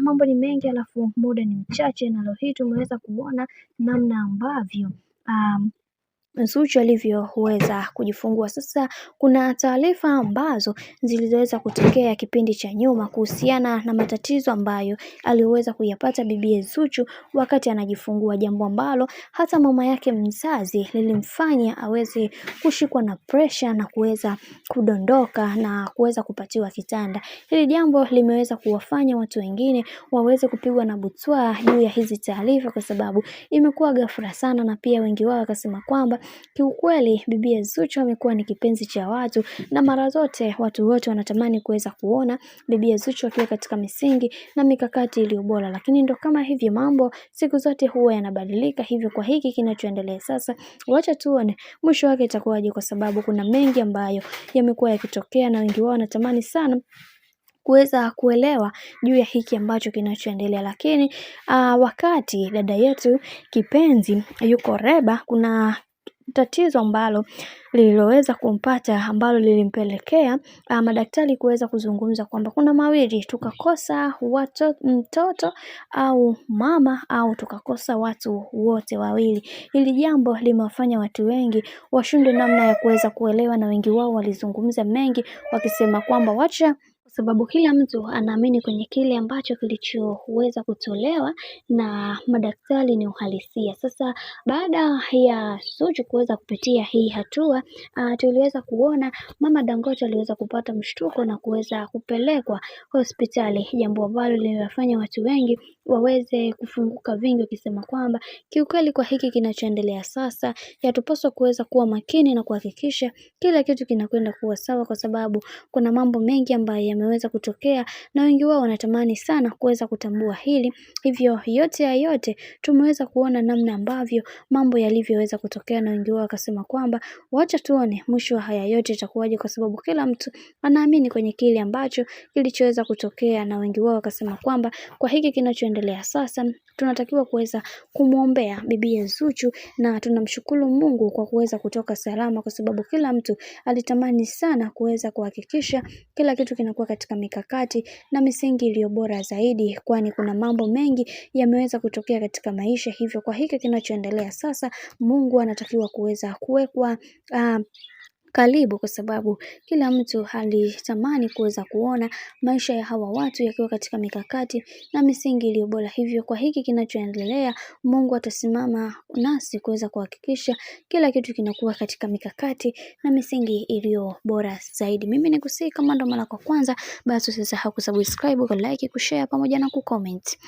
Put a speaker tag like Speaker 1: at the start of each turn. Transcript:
Speaker 1: mambo ni mengi alafu muda ni mchache, na leo hii tumeweza kuona namna ambavyo Zuchu alivyoweza kujifungua. Sasa kuna taarifa ambazo zilizoweza kutokea kipindi cha nyuma kuhusiana na matatizo ambayo aliweza kuyapata bibi Zuchu wakati anajifungua, jambo ambalo hata mama yake mzazi lilimfanya aweze kushikwa na pressure na kuweza kudondoka na kuweza kupatiwa kitanda. Hili jambo limeweza kuwafanya watu wengine waweze kupigwa na butwaa juu ya hizi taarifa, kwa sababu imekuwa ghafla sana, na pia wengi wao wakasema kwamba kiukweli bibi Zuchu amekuwa ni kipenzi cha watu, na mara zote watu wote wanatamani kuweza kuona bibi Zuchu akiwa katika misingi na mikakati iliyo bora, lakini ndo kama hivyo mambo siku zote huwa yanabadilika. Hivyo kwa hiki kinachoendelea sasa, wacha tuone mwisho wake itakuwaje, kwa sababu kuna mengi ambayo yamekuwa yakitokea na wengi wao wanatamani sana kuweza kuelewa juu ya hiki ambacho kinachoendelea. Lakini wakati dada yetu kipenzi yuko Reba, kuna tatizo ambalo lililoweza kumpata ambalo lilimpelekea madaktari kuweza kuzungumza kwamba kuna mawili, tukakosa mtoto au mama, au tukakosa watu wote wawili. Hili jambo limewafanya watu wengi washindwe namna ya kuweza kuelewa, na wengi wao walizungumza mengi wakisema kwamba wacha, kwa sababu kila mtu anaamini kwenye kile ambacho kilichoweza kutolewa na madaktari ni uhalisia. Sasa baada ya Zuchu kuweza kupitia hii hatua, tuliweza kuona mama Dangote aliweza kupata mshtuko na kuweza kupelekwa hospitali, jambo ambalo liliwafanya watu wengi waweze kufunguka vingi, wakisema kwamba kiukweli kwa hiki kinachoendelea sasa, yatupaswa kuweza kuwa makini na kuhakikisha kila kitu kinakwenda kuwa sawa, kwa sababu kuna mambo mengi ambayo yameweza kutokea na wengi wao wanatamani sana kuweza kutambua hili. Hivyo yote ya yote tumeweza kuona namna ambavyo mambo yalivyoweza kutokea, na wengi wao wakasema kwamba wacha tuone mwisho wa haya yote itakuwaje, kwa sababu kila mtu anaamini kwenye kile ambacho kilichoweza kutokea, na wengi wao wakasema kwamba kwa hiki kinachoendelea sasa tunatakiwa kuweza kumuombea bibi Zuchu, na tunamshukuru Mungu kwa kuweza kutoka salama, kwa sababu kila mtu alitamani sana kuweza kuhakikisha kila kitu kinakuwa katika mikakati na misingi iliyo bora zaidi, kwani kuna mambo mengi yameweza kutokea katika maisha. Hivyo kwa hiki kinachoendelea sasa, Mungu anatakiwa kuweza kuwekwa karibu, kwa sababu kila mtu alitamani kuweza kuona maisha ya hawa watu yakiwa katika mikakati na misingi iliyo bora. Hivyo kwa hiki kinachoendelea, Mungu atasimama nasi kuweza kuhakikisha kila kitu kinakuwa katika mikakati na misingi iliyo bora zaidi. Mimi nikusihi, kama ndo mara kwa kwanza, basi usisahau kusubscribe, ku like, kushare pamoja na kucomment.